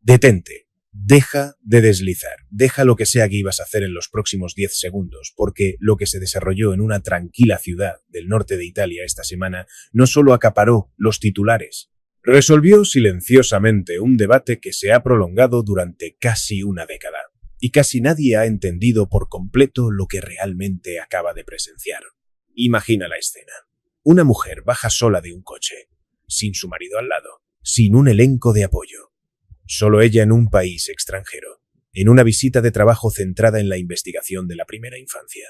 Detente. Deja de deslizar. Deja lo que sea que ibas a hacer en los próximos 10 segundos, porque lo que se desarrolló en una tranquila ciudad del norte de Italia esta semana no solo acaparó los titulares, resolvió silenciosamente un debate que se ha prolongado durante casi una década, y casi nadie ha entendido por completo lo que realmente acaba de presenciar. Imagina la escena. Una mujer baja sola de un coche, sin su marido al lado, sin un elenco de apoyo. Solo ella en un país extranjero, en una visita de trabajo centrada en la investigación de la primera infancia.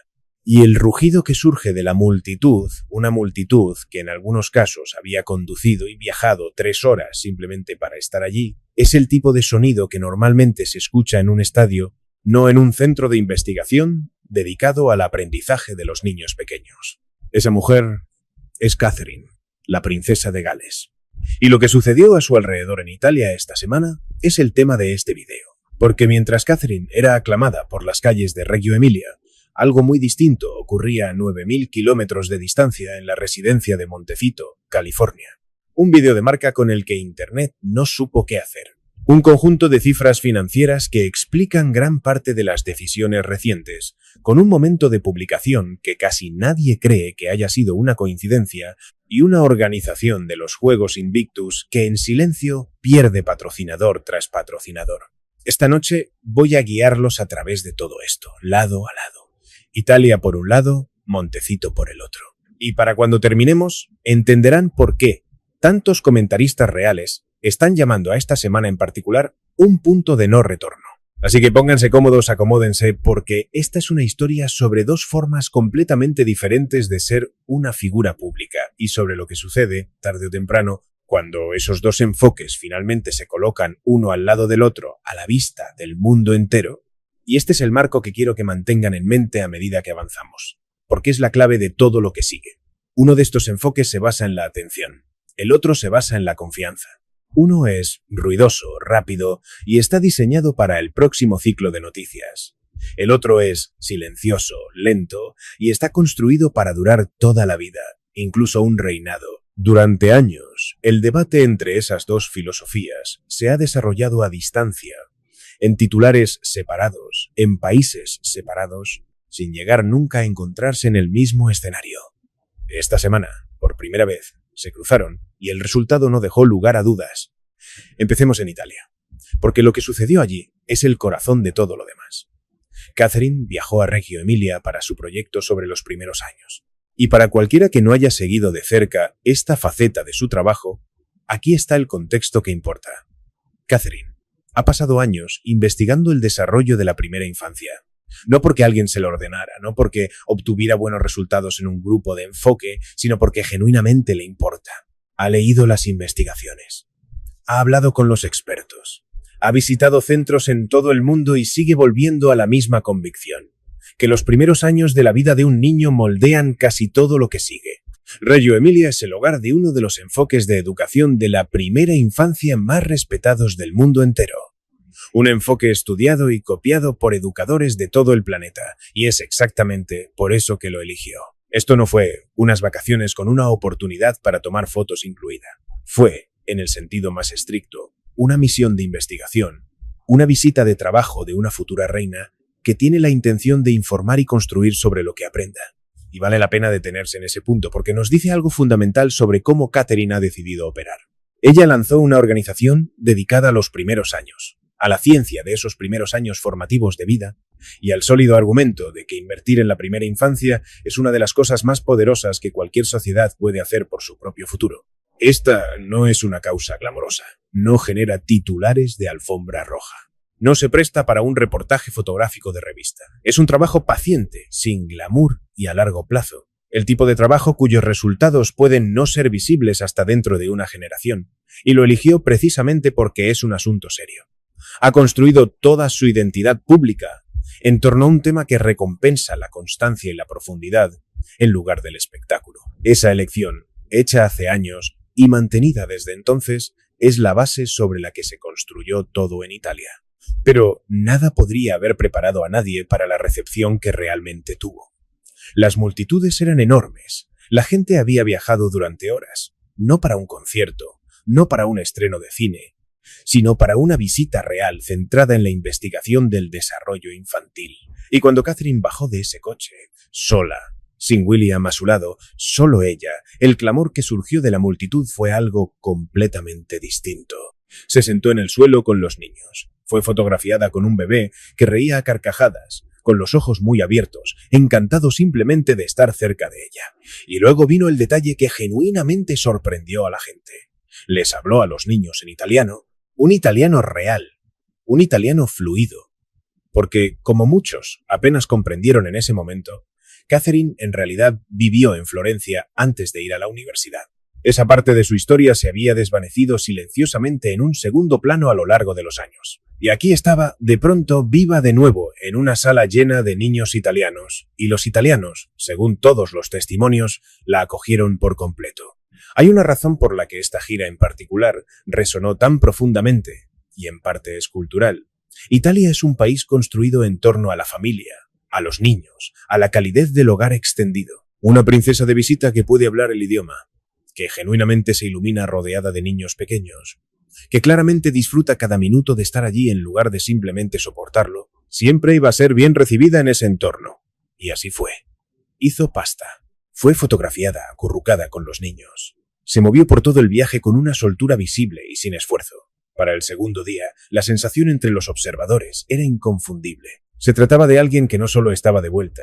Y el rugido que surge de la multitud, una multitud que en algunos casos había conducido y viajado 3 horas simplemente para estar allí, es el tipo de sonido que normalmente se escucha en un estadio, no en un centro de investigación dedicado al aprendizaje de los niños pequeños. Esa mujer es Catherine, la princesa de Gales. Y lo que sucedió a su alrededor en Italia esta semana es el tema de este video. Porque mientras Catherine era aclamada por las calles de Reggio Emilia, algo muy distinto ocurría a 9.000 kilómetros de distancia en la residencia de Montecito, California. Un video de marca con el que Internet no supo qué hacer. Un conjunto de cifras financieras que explican gran parte de las decisiones recientes, con un momento de publicación que casi nadie cree que haya sido una coincidencia y una organización de los Juegos Invictus que en silencio pierde patrocinador tras patrocinador. Esta noche voy a guiarlos a través de todo esto, lado a lado. Italia por un lado, Montecito por el otro. Y para cuando terminemos, entenderán por qué tantos comentaristas reales están llamando a esta semana en particular un punto de no retorno. Así que pónganse cómodos, acomódense, porque esta es una historia sobre 2 formas completamente diferentes de ser una figura pública y sobre lo que sucede, tarde o temprano, cuando esos 2 enfoques finalmente se colocan uno al lado del otro a la vista del mundo entero. Y este es el marco que quiero que mantengan en mente a medida que avanzamos, porque es la clave de todo lo que sigue. Uno de estos enfoques se basa en la atención, el otro se basa en la confianza. Uno es ruidoso, rápido y está diseñado para el próximo ciclo de noticias. El otro es silencioso, lento y está construido para durar toda la vida, incluso un reinado. Durante años, el debate entre esas 2 filosofías se ha desarrollado a distancia, en titulares separados, en países separados, sin llegar nunca a encontrarse en el mismo escenario. Esta semana, por primera vez, se cruzaron y el resultado no dejó lugar a dudas. Empecemos en Italia, porque lo que sucedió allí es el corazón de todo lo demás. Catherine viajó a Reggio Emilia para su proyecto sobre los primeros años. Y para cualquiera que no haya seguido de cerca esta faceta de su trabajo, aquí está el contexto que importa. Catherine ha pasado años investigando el desarrollo de la primera infancia. No porque alguien se lo ordenara, no porque obtuviera buenos resultados en un grupo de enfoque, sino porque genuinamente le importa. Ha leído las investigaciones. Ha hablado con los expertos. Ha visitado centros en todo el mundo y sigue volviendo a la misma convicción, que los primeros años de la vida de un niño moldean casi todo lo que sigue. Reggio Emilia es el hogar de uno de los enfoques de educación de la primera infancia más respetados del mundo entero. Un enfoque estudiado y copiado por educadores de todo el planeta, y es exactamente por eso que lo eligió. Esto no fue unas vacaciones con una oportunidad para tomar fotos incluida. Fue, en el sentido más estricto, una misión de investigación, una visita de trabajo de una futura reina que tiene la intención de informar y construir sobre lo que aprenda. Y vale la pena detenerse en ese punto porque nos dice algo fundamental sobre cómo Catherine ha decidido operar. Ella lanzó una organización dedicada a los primeros años, a la ciencia de esos primeros años formativos de vida y al sólido argumento de que invertir en la primera infancia es una de las cosas más poderosas que cualquier sociedad puede hacer por su propio futuro. Esta no es una causa glamorosa, no genera titulares de alfombra roja. No se presta para un reportaje fotográfico de revista. Es un trabajo paciente, sin glamour y a largo plazo. El tipo de trabajo cuyos resultados pueden no ser visibles hasta dentro de una generación. Y lo eligió precisamente porque es un asunto serio. Ha construido toda su identidad pública en torno a un tema que recompensa la constancia y la profundidad en lugar del espectáculo. Esa elección, hecha hace años y mantenida desde entonces, es la base sobre la que se construyó todo en Italia. Pero nada podría haber preparado a nadie para la recepción que realmente tuvo. Las multitudes eran enormes. La gente había viajado durante horas, no para un concierto, no para un estreno de cine, sino para una visita real centrada en la investigación del desarrollo infantil. Y cuando Catherine bajó de ese coche, sola, sin William a su lado, solo ella, el clamor que surgió de la multitud fue algo completamente distinto. Se sentó en el suelo con los niños. Fue fotografiada con un bebé que reía a carcajadas, con los ojos muy abiertos, encantado simplemente de estar cerca de ella. Y luego vino el detalle que genuinamente sorprendió a la gente. Les habló a los niños en italiano, un italiano real, un italiano fluido. Porque, como muchos apenas comprendieron en ese momento, Catherine en realidad vivió en Florencia antes de ir a la universidad. Esa parte de su historia se había desvanecido silenciosamente en un segundo plano a lo largo de los años. Y aquí estaba, de pronto, viva de nuevo en una sala llena de niños italianos, y los italianos, según todos los testimonios, la acogieron por completo. Hay una razón por la que esta gira en particular resonó tan profundamente, y en parte es cultural. Italia es un país construido en torno a la familia, a los niños, a la calidez del hogar extendido. Una princesa de visita que puede hablar el idioma, que genuinamente se ilumina rodeada de niños pequeños, que claramente disfruta cada minuto de estar allí en lugar de simplemente soportarlo, siempre iba a ser bien recibida en ese entorno. Y así fue. Hizo pasta. Fue fotografiada, acurrucada con los niños. Se movió por todo el viaje con una soltura visible y sin esfuerzo. Para el segundo día, la sensación entre los observadores era inconfundible. Se trataba de alguien que no solo estaba de vuelta,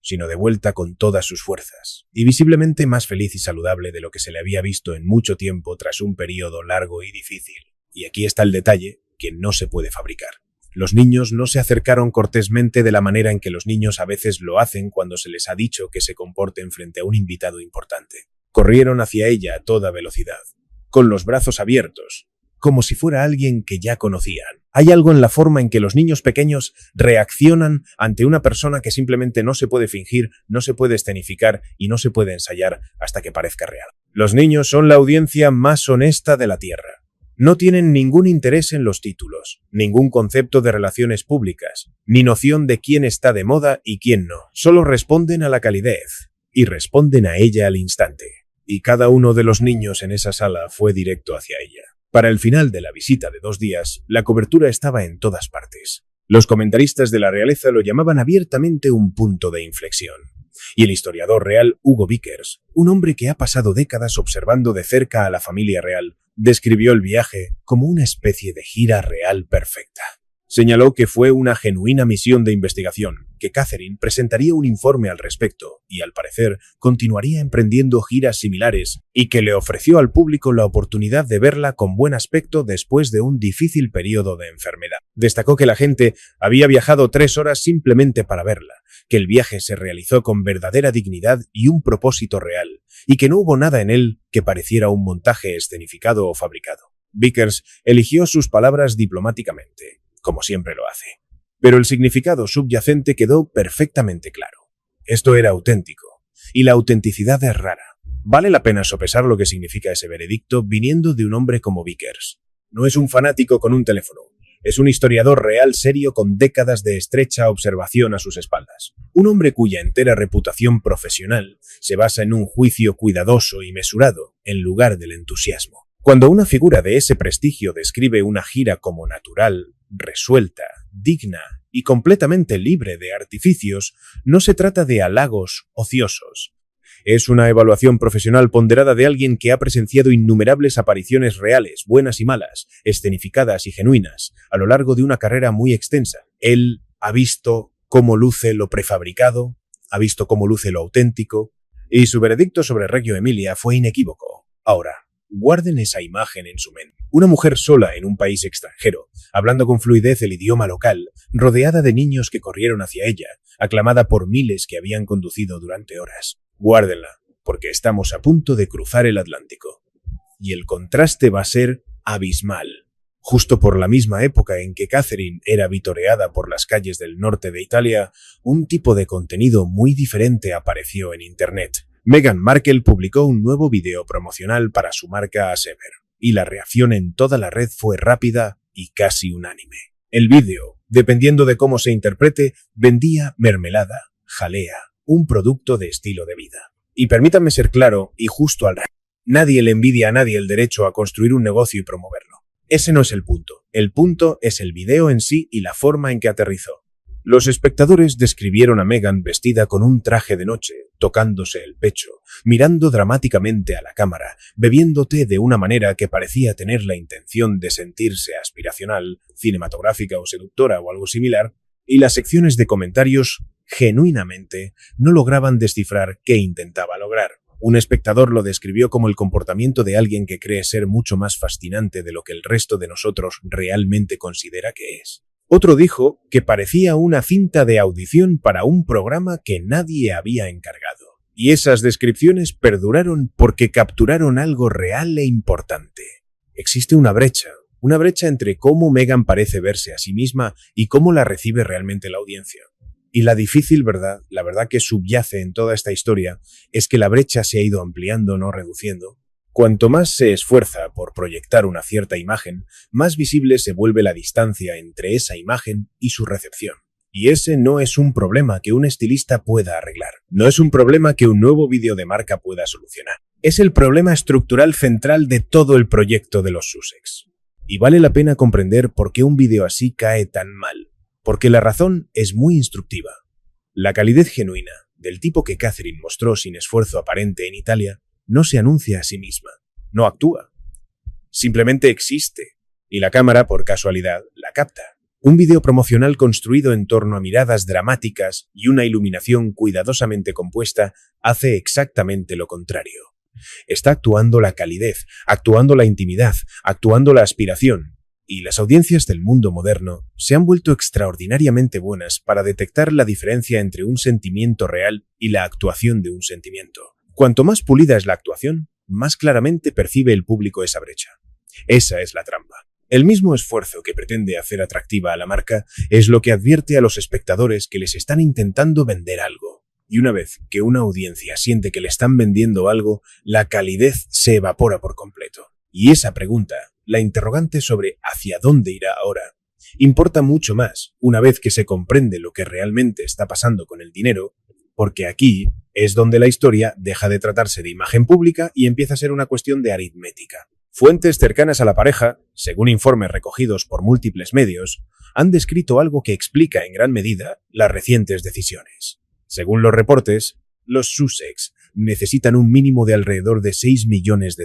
sino de vuelta con todas sus fuerzas, y visiblemente más feliz y saludable de lo que se le había visto en mucho tiempo tras un periodo largo y difícil. Y aquí está el detalle que no se puede fabricar. Los niños no se acercaron cortésmente de la manera en que los niños a veces lo hacen cuando se les ha dicho que se comporten frente a un invitado importante. Corrieron hacia ella a toda velocidad, con los brazos abiertos, como si fuera alguien que ya conocían. Hay algo en la forma en que los niños pequeños reaccionan ante una persona que simplemente no se puede fingir, no se puede escenificar y no se puede ensayar hasta que parezca real. Los niños son la audiencia más honesta de la Tierra. No tienen ningún interés en los títulos, ningún concepto de relaciones públicas, ni noción de quién está de moda y quién no. Solo responden a la calidez, y responden a ella al instante. Y cada uno de los niños en esa sala fue directo hacia ella. Para el final de la visita de 2 días, la cobertura estaba en todas partes. Los comentaristas de la realeza lo llamaban abiertamente un punto de inflexión. Y el historiador real Hugo Vickers, un hombre que ha pasado décadas observando de cerca a la familia real, describió el viaje como una especie de gira real perfecta. Señaló que fue una genuina misión de investigación, que Catherine presentaría un informe al respecto y, al parecer, continuaría emprendiendo giras similares y que le ofreció al público la oportunidad de verla con buen aspecto después de un difícil periodo de enfermedad. Destacó que la gente había viajado 3 horas simplemente para verla, que el viaje se realizó con verdadera dignidad y un propósito real, y que no hubo nada en él que pareciera un montaje escenificado o fabricado. Vickers eligió sus palabras diplomáticamente, como siempre lo hace. Pero el significado subyacente quedó perfectamente claro. Esto era auténtico, y la autenticidad es rara. Vale la pena sopesar lo que significa ese veredicto viniendo de un hombre como Vickers. No es un fanático con un teléfono, es un historiador real serio con décadas de estrecha observación a sus espaldas. Un hombre cuya entera reputación profesional se basa en un juicio cuidadoso y mesurado, en lugar del entusiasmo. Cuando una figura de ese prestigio describe una gira como natural, resuelta, digna y completamente libre de artificios, no se trata de halagos ociosos. Es una evaluación profesional ponderada de alguien que ha presenciado innumerables apariciones reales, buenas y malas, escenificadas y genuinas, a lo largo de una carrera muy extensa. Él ha visto cómo luce lo prefabricado, ha visto cómo luce lo auténtico, y su veredicto sobre Reggio Emilia fue inequívoco. Ahora, guarden esa imagen en su mente. Una mujer sola en un país extranjero, hablando con fluidez el idioma local, rodeada de niños que corrieron hacia ella, aclamada por miles que habían conducido durante horas. Guárdenla, porque estamos a punto de cruzar el Atlántico. Y el contraste va a ser abismal. Justo por la misma época en que Catherine era vitoreada por las calles del norte de Italia, un tipo de contenido muy diferente apareció en Internet. Meghan Markle publicó un nuevo video promocional para su marca Asever, y la reacción en toda la red fue rápida y casi unánime. El vídeo, dependiendo de cómo se interprete, vendía mermelada, jalea, un producto de estilo de vida. Y permítanme ser claro y justo al revés. Nadie le envidia a nadie el derecho a construir un negocio y promoverlo. Ese no es el punto. El punto es el video en sí y la forma en que aterrizó. Los espectadores describieron a Meghan vestida con un traje de noche, tocándose el pecho, mirando dramáticamente a la cámara, bebiendo té de una manera que parecía tener la intención de sentirse aspiracional, cinematográfica o seductora o algo similar, y las secciones de comentarios, genuinamente, no lograban descifrar qué intentaba lograr. Un espectador lo describió como el comportamiento de alguien que cree ser mucho más fascinante de lo que el resto de nosotros realmente considera que es. Otro dijo que parecía una cinta de audición para un programa que nadie había encargado. Y esas descripciones perduraron porque capturaron algo real e importante. Existe una brecha entre cómo Meghan parece verse a sí misma y cómo la recibe realmente la audiencia. Y la difícil verdad, la verdad que subyace en toda esta historia, es que la brecha se ha ido ampliando, no reduciendo. Cuanto más se esfuerza por proyectar una cierta imagen, más visible se vuelve la distancia entre esa imagen y su recepción. Y ese no es un problema que un estilista pueda arreglar. No es un problema que un nuevo vídeo de marca pueda solucionar. Es el problema estructural central de todo el proyecto de los Sussex. Y vale la pena comprender por qué un vídeo así cae tan mal. Porque la razón es muy instructiva. La calidez genuina, del tipo que Catherine mostró sin esfuerzo aparente en Italia, no se anuncia a sí misma, no actúa. Simplemente existe, y la cámara, por casualidad, la capta. Un vídeo promocional construido en torno a miradas dramáticas y una iluminación cuidadosamente compuesta hace exactamente lo contrario. Está actuando la calidez, actuando la intimidad, actuando la aspiración. Y las audiencias del mundo moderno se han vuelto extraordinariamente buenas para detectar la diferencia entre un sentimiento real y la actuación de un sentimiento. Cuanto más pulida es la actuación, más claramente percibe el público esa brecha. Esa es la trampa. El mismo esfuerzo que pretende hacer atractiva a la marca es lo que advierte a los espectadores que les están intentando vender algo. Y una vez que una audiencia siente que le están vendiendo algo, la calidez se evapora por completo. Y esa pregunta, la interrogante sobre hacia dónde irá ahora, importa mucho más una vez que se comprende lo que realmente está pasando con el dinero, porque aquí es donde la historia deja de tratarse de imagen pública y empieza a ser una cuestión de aritmética. Fuentes cercanas a la pareja, según informes recogidos por múltiples medios, han descrito algo que explica en gran medida las recientes decisiones. Según los reportes, los Sussex necesitan un mínimo de alrededor de $6 millones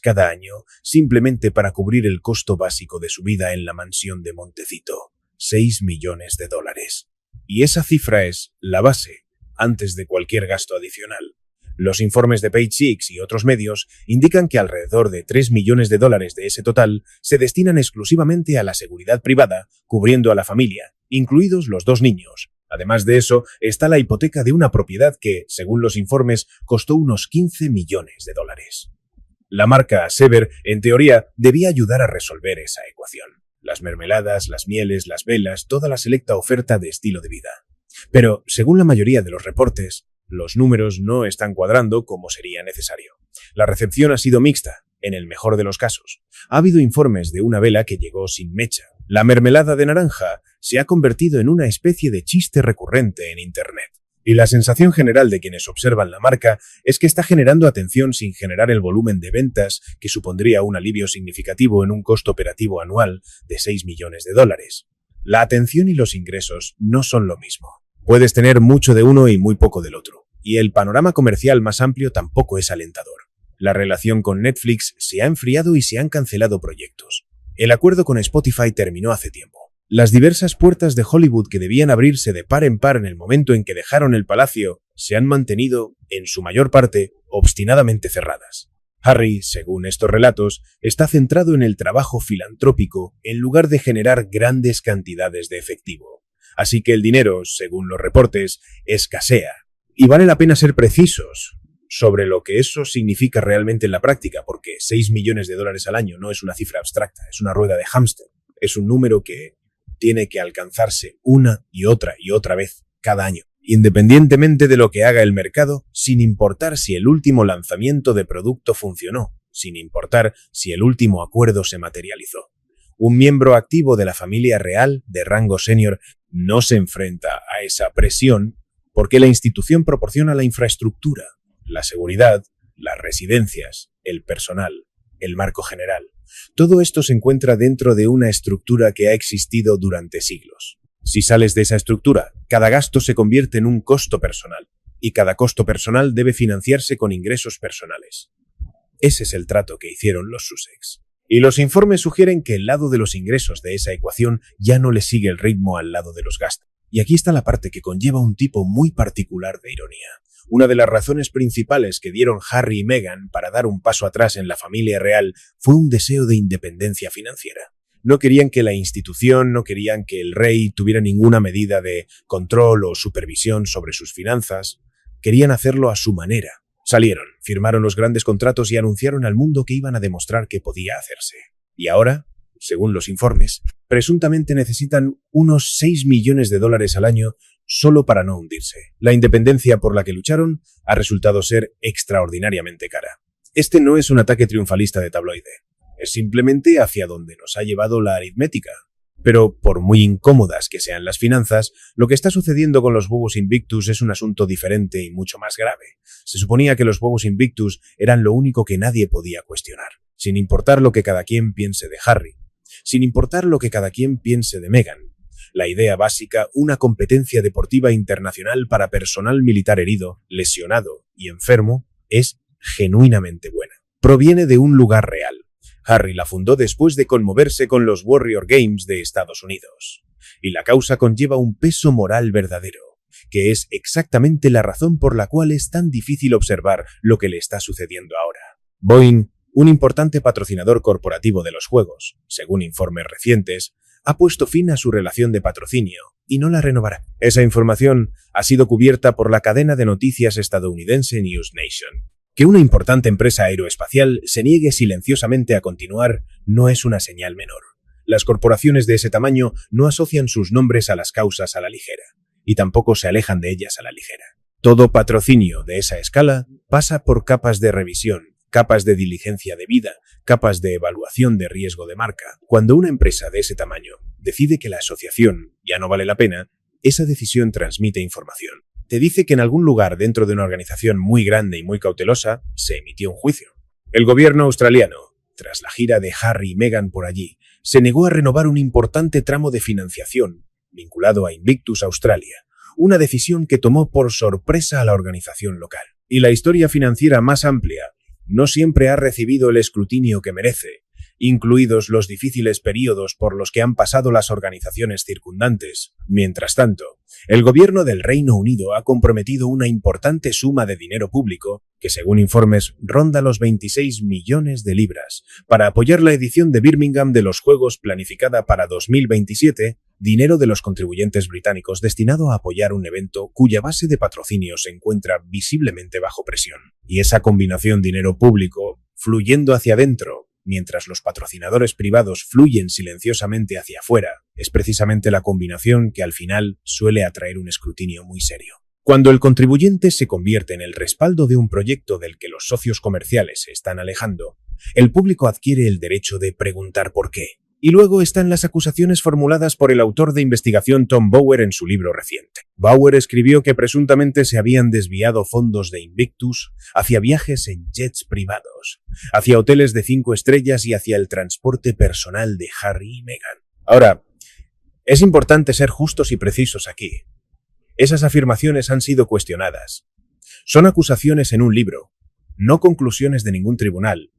cada año simplemente para cubrir el costo básico de su vida en la mansión de Montecito. $6 millones. Y esa cifra es la base antes de cualquier gasto adicional. Los informes de Page Six y otros medios indican que alrededor de $3 millones de ese total se destinan exclusivamente a la seguridad privada, cubriendo a la familia, incluidos los 2 niños. Además de eso, está la hipoteca de una propiedad que, según los informes, costó unos $15 millones. La marca Sever, en teoría, debía ayudar a resolver esa ecuación. Las mermeladas, las mieles, las velas, toda la selecta oferta de estilo de vida. Pero, según la mayoría de los reportes, los números no están cuadrando como sería necesario. La recepción ha sido mixta, en el mejor de los casos. Ha habido informes de una vela que llegó sin mecha. La mermelada de naranja se ha convertido en una especie de chiste recurrente en Internet. Y la sensación general de quienes observan la marca es que está generando atención sin generar el volumen de ventas que supondría un alivio significativo en un costo operativo anual de $6 millones. La atención y los ingresos no son lo mismo. Puedes tener mucho de uno y muy poco del otro. Y el panorama comercial más amplio tampoco es alentador. La relación con Netflix se ha enfriado y se han cancelado proyectos. El acuerdo con Spotify terminó hace tiempo. Las diversas puertas de Hollywood que debían abrirse de par en par en el momento en que dejaron el palacio se han mantenido, en su mayor parte, obstinadamente cerradas. Harry, según estos relatos, está centrado en el trabajo filantrópico en lugar de generar grandes cantidades de efectivo. Así que el dinero, según los reportes, escasea. Y vale la pena ser precisos sobre lo que eso significa realmente en la práctica, porque $6 millones al año no es una cifra abstracta, es una rueda de hámster. Es un número que tiene que alcanzarse una y otra vez cada año, independientemente de lo que haga el mercado, sin importar si el último lanzamiento de producto funcionó, sin importar si el último acuerdo se materializó. Un miembro activo de la familia real de rango senior no se enfrenta a esa presión porque la institución proporciona la infraestructura, la seguridad, las residencias, el personal, el marco general. Todo esto se encuentra dentro de una estructura que ha existido durante siglos. Si sales de esa estructura, cada gasto se convierte en un costo personal, y cada costo personal debe financiarse con ingresos personales. Ese es el trato que hicieron los Sussex. Y los informes sugieren que el lado de los ingresos de esa ecuación ya no le sigue el ritmo al lado de los gastos. Y aquí está la parte que conlleva un tipo muy particular de ironía. Una de las razones principales que dieron Harry y Meghan para dar un paso atrás en la familia real fue un deseo de independencia financiera. No querían que la institución, no querían que el rey tuviera ninguna medida de control o supervisión sobre sus finanzas. Querían hacerlo a su manera. Salieron, firmaron los grandes contratos y anunciaron al mundo que iban a demostrar que podía hacerse. Y ahora, según los informes, presuntamente necesitan unos 6 millones de dólares al año solo para no hundirse. La independencia por la que lucharon ha resultado ser extraordinariamente cara. Este no es un ataque triunfalista de tabloide. Es simplemente hacia donde nos ha llevado la aritmética. Pero, por muy incómodas que sean las finanzas, lo que está sucediendo con los huevos Invictus es un asunto diferente y mucho más grave. Se suponía que los huevos Invictus eran lo único que nadie podía cuestionar, sin importar lo que cada quien piense de Harry, sin importar lo que cada quien piense de Meghan. La idea básica, una competencia deportiva internacional para personal militar herido, lesionado y enfermo, es genuinamente buena. Proviene de un lugar real. Harry la fundó después de conmoverse con los Warrior Games de Estados Unidos. Y la causa conlleva un peso moral verdadero, que es exactamente la razón por la cual es tan difícil observar lo que le está sucediendo ahora. Boeing, un importante patrocinador corporativo de los juegos, según informes recientes, ha puesto fin a su relación de patrocinio y no la renovará. Esa información ha sido cubierta por la cadena de noticias estadounidense News Nation. Que una importante empresa aeroespacial se niegue silenciosamente a continuar no es una señal menor. Las corporaciones de ese tamaño no asocian sus nombres a las causas a la ligera, y tampoco se alejan de ellas a la ligera. Todo patrocinio de esa escala pasa por capas de revisión, capas de diligencia debida, capas de evaluación de riesgo de marca. Cuando una empresa de ese tamaño decide que la asociación ya no vale la pena, esa decisión transmite información. Te dice que en algún lugar dentro de una organización muy grande y muy cautelosa se emitió un juicio. El gobierno australiano, tras la gira de Harry y Meghan por allí, se negó a renovar un importante tramo de financiación vinculado a Invictus Australia, una decisión que tomó por sorpresa a la organización local. Y la historia financiera más amplia no siempre ha recibido el escrutinio que merece, incluidos los difíciles períodos por los que han pasado las organizaciones circundantes. Mientras tanto, el gobierno del Reino Unido ha comprometido una importante suma de dinero público, que según informes ronda los 26 millones de libras, para apoyar la edición de Birmingham de los Juegos planificada para 2027, dinero de los contribuyentes británicos destinado a apoyar un evento cuya base de patrocinio se encuentra visiblemente bajo presión. Y esa combinación dinero público fluyendo hacia adentro, mientras los patrocinadores privados fluyen silenciosamente hacia afuera, es precisamente la combinación que al final suele atraer un escrutinio muy serio. Cuando el contribuyente se convierte en el respaldo de un proyecto del que los socios comerciales se están alejando, el público adquiere el derecho de preguntar por qué. Y luego están las acusaciones formuladas por el autor de investigación Tom Bower en su libro reciente. Bower escribió que presuntamente se habían desviado fondos de Invictus hacia viajes en jets privados, hacia hoteles de 5 estrellas y hacia el transporte personal de Harry y Meghan. Ahora, es importante ser justos y precisos aquí. Esas afirmaciones han sido cuestionadas. Son acusaciones en un libro, no conclusiones de ningún tribunal,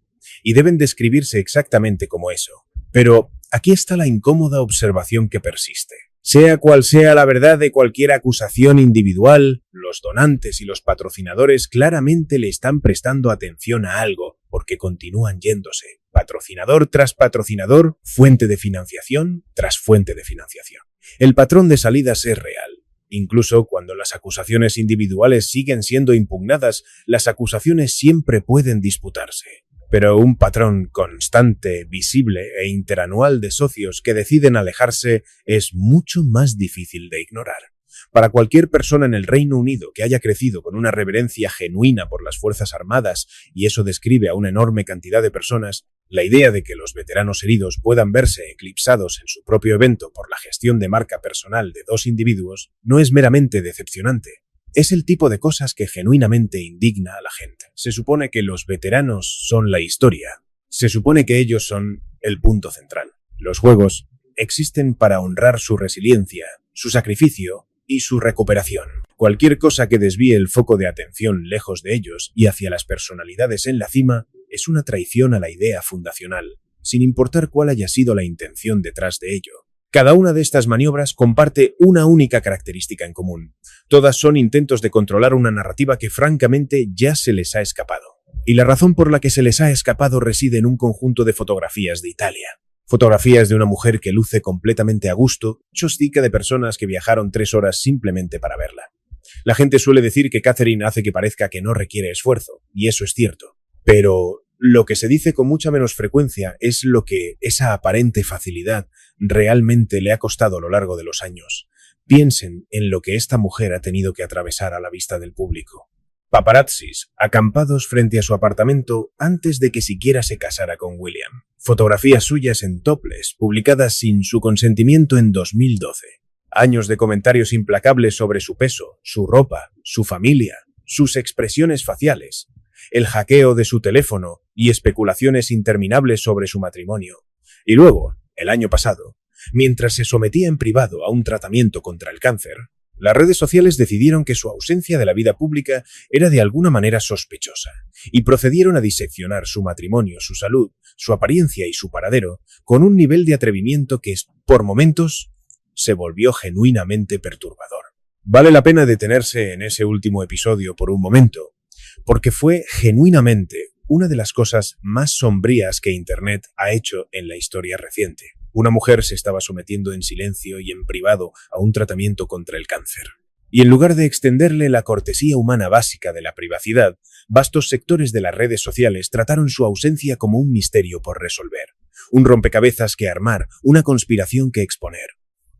y deben describirse exactamente como eso. Pero aquí está la incómoda observación que persiste. Sea cual sea la verdad de cualquier acusación individual, los donantes y los patrocinadores claramente le están prestando atención a algo, porque continúan yéndose, patrocinador tras patrocinador, fuente de financiación tras fuente de financiación. El patrón de salidas es real. Incluso cuando las acusaciones individuales siguen siendo impugnadas, las acusaciones siempre pueden disputarse. Pero un patrón constante, visible e interanual de socios que deciden alejarse es mucho más difícil de ignorar. Para cualquier persona en el Reino Unido que haya crecido con una reverencia genuina por las Fuerzas Armadas, y eso describe a una enorme cantidad de personas, la idea de que los veteranos heridos puedan verse eclipsados en su propio evento por la gestión de marca personal de 2 individuos no es meramente decepcionante. Es el tipo de cosas que genuinamente indigna a la gente. Se supone que los veteranos son la historia. Se supone que ellos son el punto central. Los juegos existen para honrar su resiliencia, su sacrificio y su recuperación. Cualquier cosa que desvíe el foco de atención lejos de ellos y hacia las personalidades en la cima es una traición a la idea fundacional, sin importar cuál haya sido la intención detrás de ello. Cada una de estas maniobras comparte una única característica en común. Todas son intentos de controlar una narrativa que francamente ya se les ha escapado. Y la razón por la que se les ha escapado reside en un conjunto de fotografías de Italia. Fotografías de una mujer que luce completamente a gusto, chostica de personas que viajaron 3 horas simplemente para verla. La gente suele decir que Catherine hace que parezca que no requiere esfuerzo, y eso es cierto. Pero lo que se dice con mucha menos frecuencia es lo que esa aparente facilidad realmente le ha costado a lo largo de los años. Piensen en lo que esta mujer ha tenido que atravesar a la vista del público. Paparazzis acampados frente a su apartamento antes de que siquiera se casara con William. Fotografías suyas en topless, publicadas sin su consentimiento en 2012. Años de comentarios implacables sobre su peso, su ropa, su familia, sus expresiones faciales, el hackeo de su teléfono y especulaciones interminables sobre su matrimonio. Y luego, el año pasado, mientras se sometía en privado a un tratamiento contra el cáncer, las redes sociales decidieron que su ausencia de la vida pública era de alguna manera sospechosa y procedieron a diseccionar su matrimonio, su salud, su apariencia y su paradero con un nivel de atrevimiento que, por momentos, se volvió genuinamente perturbador. Vale la pena detenerse en ese último episodio por un momento, porque fue genuinamente una de las cosas más sombrías que Internet ha hecho en la historia reciente. Una mujer se estaba sometiendo en silencio y en privado a un tratamiento contra el cáncer. Y en lugar de extenderle la cortesía humana básica de la privacidad, vastos sectores de las redes sociales trataron su ausencia como un misterio por resolver, un rompecabezas que armar, una conspiración que exponer.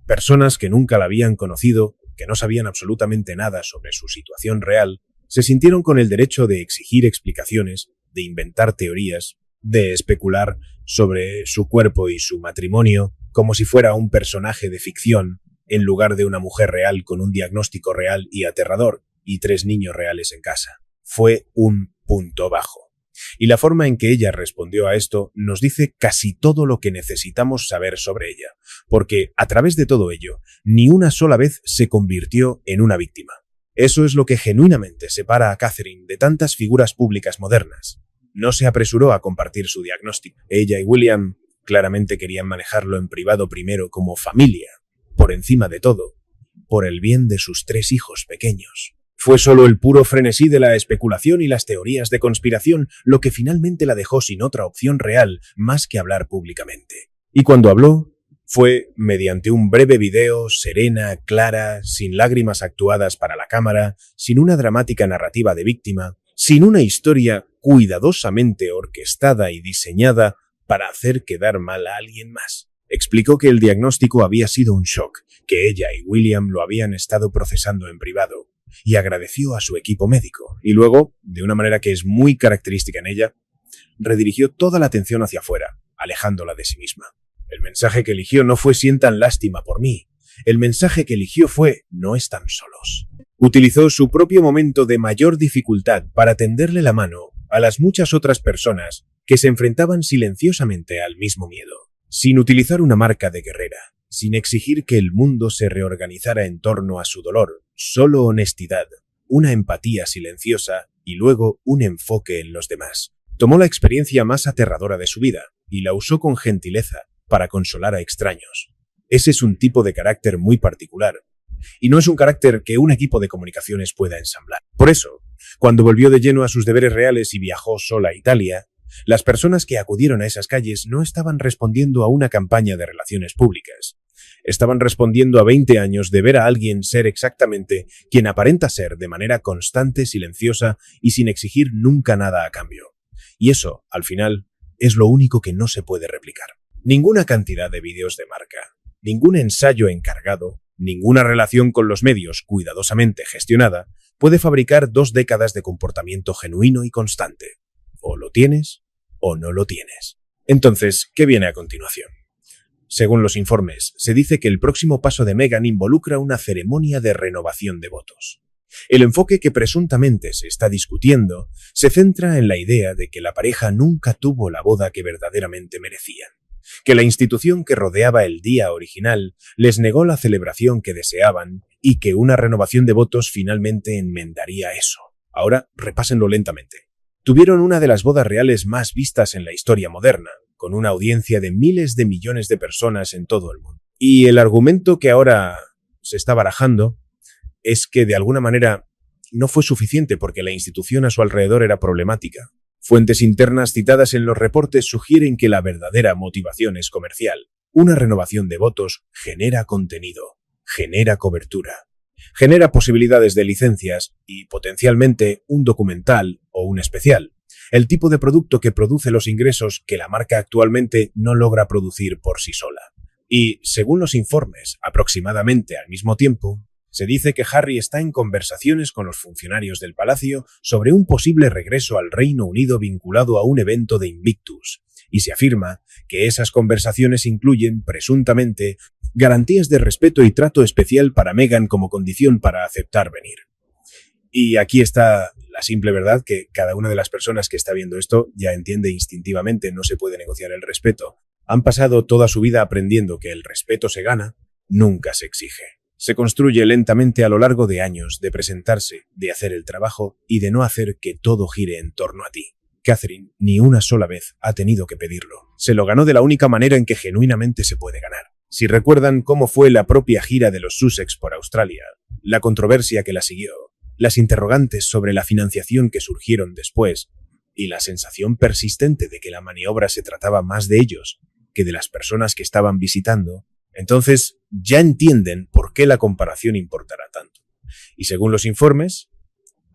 Personas que nunca la habían conocido, que no sabían absolutamente nada sobre su situación real, se sintieron con el derecho de exigir explicaciones, de inventar teorías, de especular sobre su cuerpo y su matrimonio como si fuera un personaje de ficción en lugar de una mujer real con un diagnóstico real y aterrador y 3 niños reales en casa. Fue un punto bajo. Y la forma en que ella respondió a esto nos dice casi todo lo que necesitamos saber sobre ella, porque a través de todo ello, ni una sola vez se convirtió en una víctima. Eso es lo que genuinamente separa a Catherine de tantas figuras públicas modernas. No se apresuró a compartir su diagnóstico. Ella y William claramente querían manejarlo en privado primero como familia, por encima de todo, por el bien de sus 3 hijos pequeños. Fue solo el puro frenesí de la especulación y las teorías de conspiración lo que finalmente la dejó sin otra opción real más que hablar públicamente. Y cuando habló, fue mediante un breve video, serena, clara, sin lágrimas actuadas para la cámara, sin una dramática narrativa de víctima, sin una historia cuidadosamente orquestada y diseñada para hacer quedar mal a alguien más. Explicó que el diagnóstico había sido un shock, que ella y William lo habían estado procesando en privado, y agradeció a su equipo médico. Y luego, de una manera que es muy característica en ella, redirigió toda la atención hacia afuera, alejándola de sí misma. El mensaje que eligió no fue sientan lástima por mí. El mensaje que eligió fue no están solos. Utilizó su propio momento de mayor dificultad para tenderle la mano a las muchas otras personas que se enfrentaban silenciosamente al mismo miedo, sin utilizar una marca de guerrera, sin exigir que el mundo se reorganizara en torno a su dolor, solo honestidad, una empatía silenciosa y luego un enfoque en los demás. Tomó la experiencia más aterradora de su vida y la usó con gentileza para consolar a extraños. Ese es un tipo de carácter muy particular, y no es un carácter que un equipo de comunicaciones pueda ensamblar. Por eso, cuando volvió de lleno a sus deberes reales y viajó sola a Italia, las personas que acudieron a esas calles no estaban respondiendo a una campaña de relaciones públicas. Estaban respondiendo a 20 años de ver a alguien ser exactamente quien aparenta ser de manera constante, silenciosa y sin exigir nunca nada a cambio. Y eso, al final, es lo único que no se puede replicar. Ninguna cantidad de vídeos de marca, ningún ensayo encargado, ninguna relación con los medios cuidadosamente gestionada puede fabricar 2 décadas de comportamiento genuino y constante. O lo tienes o no lo tienes. Entonces, ¿qué viene a continuación? Según los informes, se dice que el próximo paso de Meghan involucra una ceremonia de renovación de votos. El enfoque que presuntamente se está discutiendo se centra en la idea de que la pareja nunca tuvo la boda que verdaderamente merecían, que la institución que rodeaba el día original les negó la celebración que deseaban y que una renovación de votos finalmente enmendaría eso. Ahora, repásenlo lentamente. Tuvieron una de las bodas reales más vistas en la historia moderna, con una audiencia de miles de millones de personas en todo el mundo. Y el argumento que ahora se está barajando es que de alguna manera no fue suficiente porque la institución a su alrededor era problemática. Fuentes internas citadas en los reportes sugieren que la verdadera motivación es comercial. Una renovación de votos genera contenido, genera cobertura, genera posibilidades de licencias y potencialmente un documental o un especial. El tipo de producto que produce los ingresos que la marca actualmente no logra producir por sí sola. Y, según los informes, aproximadamente al mismo tiempo, se dice que Harry está en conversaciones con los funcionarios del palacio sobre un posible regreso al Reino Unido vinculado a un evento de Invictus, y se afirma que esas conversaciones incluyen, presuntamente, garantías de respeto y trato especial para Meghan como condición para aceptar venir. Y aquí está la simple verdad que cada una de las personas que está viendo esto ya entiende instintivamente, no se puede negociar el respeto. Han pasado toda su vida aprendiendo que el respeto se gana, nunca se exige. Se construye lentamente a lo largo de años de presentarse, de hacer el trabajo y de no hacer que todo gire en torno a ti. Catherine ni una sola vez ha tenido que pedirlo. Se lo ganó de la única manera en que genuinamente se puede ganar. Si recuerdan cómo fue la propia gira de los Sussex por Australia, la controversia que la siguió, las interrogantes sobre la financiación que surgieron después y la sensación persistente de que la maniobra se trataba más de ellos que de las personas que estaban visitando, entonces ya entienden por qué la comparación importará tanto. Y según los informes,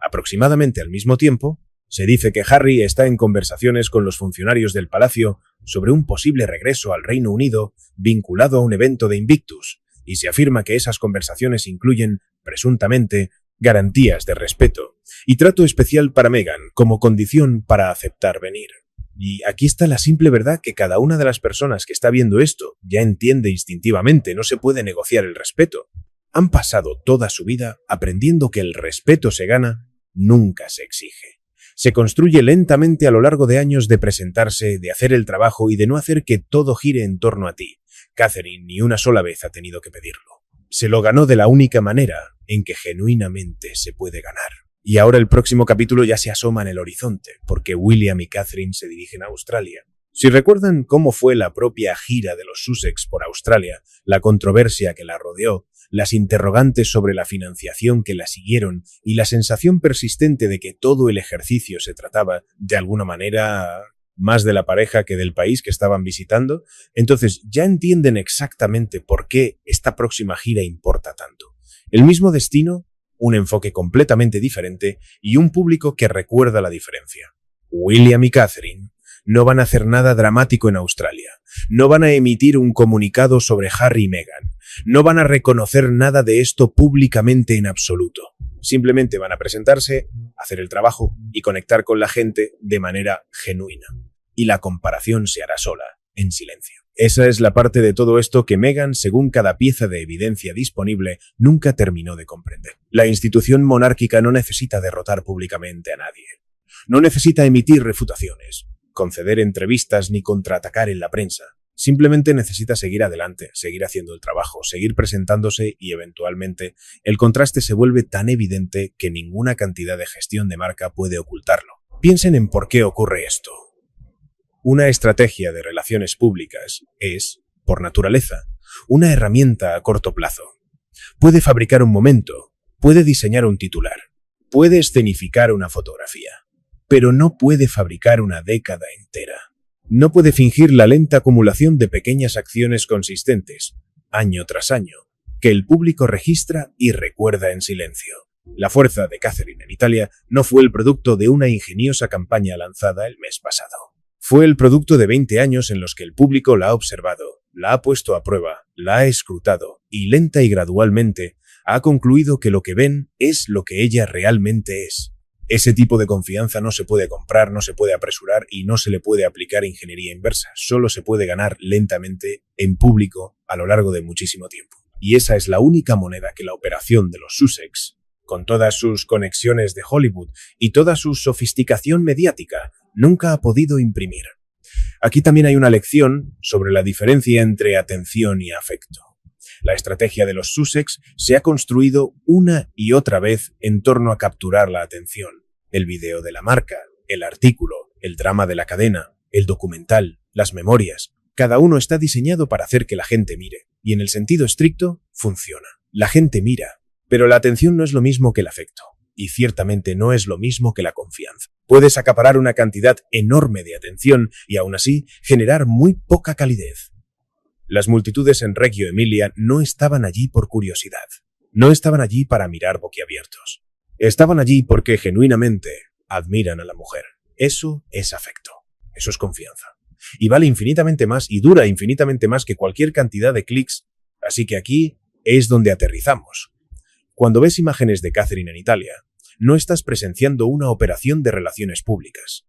aproximadamente al mismo tiempo, se dice que Harry está en conversaciones con los funcionarios del palacio sobre un posible regreso al Reino Unido vinculado a un evento de Invictus, y se afirma que esas conversaciones incluyen, presuntamente, garantías de respeto y trato especial para Meghan como condición para aceptar venir. Y aquí está la simple verdad que cada una de las personas que está viendo esto ya entiende instintivamente, no se puede negociar el respeto. Han pasado toda su vida aprendiendo que el respeto se gana, nunca se exige. Se construye lentamente a lo largo de años de presentarse, de hacer el trabajo y de no hacer que todo gire en torno a ti. Catherine ni una sola vez ha tenido que pedirlo. Se lo ganó de la única manera en que genuinamente se puede ganar. Y ahora el próximo capítulo ya se asoma en el horizonte, porque William y Catherine se dirigen a Australia. Si recuerdan cómo fue la propia gira de los Sussex por Australia, la controversia que la rodeó, las interrogantes sobre la financiación que la siguieron y la sensación persistente de que todo el ejercicio se trataba, de alguna manera, más de la pareja que del país que estaban visitando, entonces ya entienden exactamente por qué esta próxima gira importa tanto. El mismo destino, un enfoque completamente diferente y un público que recuerda la diferencia. William y Catherine no van a hacer nada dramático en Australia, no van a emitir un comunicado sobre Harry y Meghan, no van a reconocer nada de esto públicamente en absoluto. Simplemente van a presentarse, hacer el trabajo y conectar con la gente de manera genuina. Y la comparación se hará sola, en silencio. Esa es la parte de todo esto que Meghan, según cada pieza de evidencia disponible, nunca terminó de comprender. La institución monárquica no necesita derrotar públicamente a nadie. No necesita emitir refutaciones, conceder entrevistas ni contraatacar en la prensa. Simplemente necesita seguir adelante, seguir haciendo el trabajo, seguir presentándose y, eventualmente, el contraste se vuelve tan evidente que ninguna cantidad de gestión de marca puede ocultarlo. Piensen en por qué ocurre esto. Una estrategia de relaciones públicas es, por naturaleza, una herramienta a corto plazo. Puede fabricar un momento, puede diseñar un titular, puede escenificar una fotografía, pero no puede fabricar una década entera. No puede fingir la lenta acumulación de pequeñas acciones consistentes, año tras año, que el público registra y recuerda en silencio. La fuerza de Catherine en Italia no fue el producto de una ingeniosa campaña lanzada el mes pasado. Fue el producto de 20 años en los que el público la ha observado, la ha puesto a prueba, la ha escrutado y lenta y gradualmente ha concluido que lo que ven es lo que ella realmente es. Ese tipo de confianza no se puede comprar, no se puede apresurar y no se le puede aplicar ingeniería inversa. Solo se puede ganar lentamente en público a lo largo de muchísimo tiempo. Y esa es la única moneda que la operación de los Sussex con todas sus conexiones de Hollywood y toda su sofisticación mediática, nunca ha podido imprimir. Aquí también hay una lección sobre la diferencia entre atención y afecto. La estrategia de los Sussex se ha construido una y otra vez en torno a capturar la atención. El vídeo de la marca, el artículo, el drama de la cadena, el documental, las memorias. Cada uno está diseñado para hacer que la gente mire, y en el sentido estricto, funciona. La gente mira, pero la atención no es lo mismo que el afecto, y ciertamente no es lo mismo que la confianza. Puedes acaparar una cantidad enorme de atención y aún así generar muy poca calidez. Las multitudes en Reggio Emilia no estaban allí por curiosidad. No estaban allí para mirar boquiabiertos. Estaban allí porque genuinamente admiran a la mujer. Eso es afecto. Eso es confianza. Y vale infinitamente más y dura infinitamente más que cualquier cantidad de clics. Así que aquí es donde aterrizamos. Cuando ves imágenes de Catherine en Italia, no estás presenciando una operación de relaciones públicas.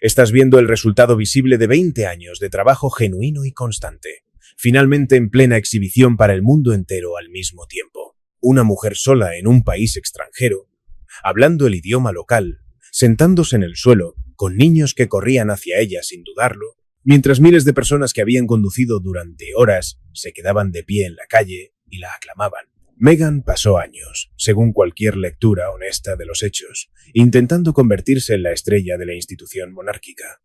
Estás viendo el resultado visible de 20 años de trabajo genuino y constante. Finalmente en plena exhibición para el mundo entero al mismo tiempo. Una mujer sola en un país extranjero, hablando el idioma local, sentándose en el suelo, con niños que corrían hacia ella sin dudarlo, mientras miles de personas que habían conducido durante horas se quedaban de pie en la calle y la aclamaban. Meghan pasó años, según cualquier lectura honesta de los hechos, intentando convertirse en la estrella de la institución monárquica.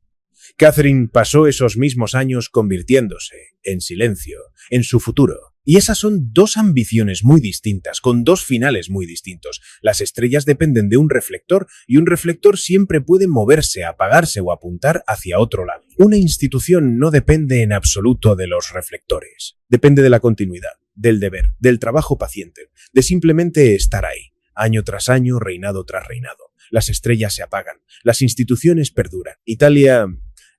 Catherine pasó esos mismos años convirtiéndose, en silencio, en su futuro. Y esas son dos ambiciones muy distintas, con dos finales muy distintos. Las estrellas dependen de un reflector y un reflector siempre puede moverse, apagarse o apuntar hacia otro lado. Una institución no depende en absoluto de los reflectores. Depende de la continuidad, del deber, del trabajo paciente, de simplemente estar ahí, año tras año, reinado tras reinado. Las estrellas se apagan, las instituciones perduran. Italia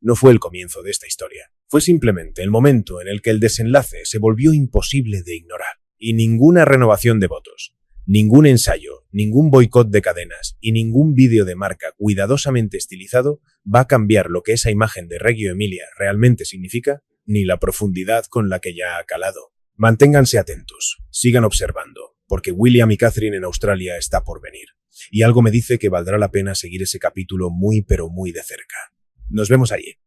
no fue el comienzo de esta historia. Fue simplemente el momento en el que el desenlace se volvió imposible de ignorar. Y ninguna renovación de votos, ningún ensayo, ningún boicot de cadenas y ningún vídeo de marca cuidadosamente estilizado va a cambiar lo que esa imagen de Reggio Emilia realmente significa, ni la profundidad con la que ya ha calado. Manténganse atentos, sigan observando, porque William y Catherine en Australia está por venir. Y algo me dice que valdrá la pena seguir ese capítulo muy pero muy de cerca. Nos vemos allí.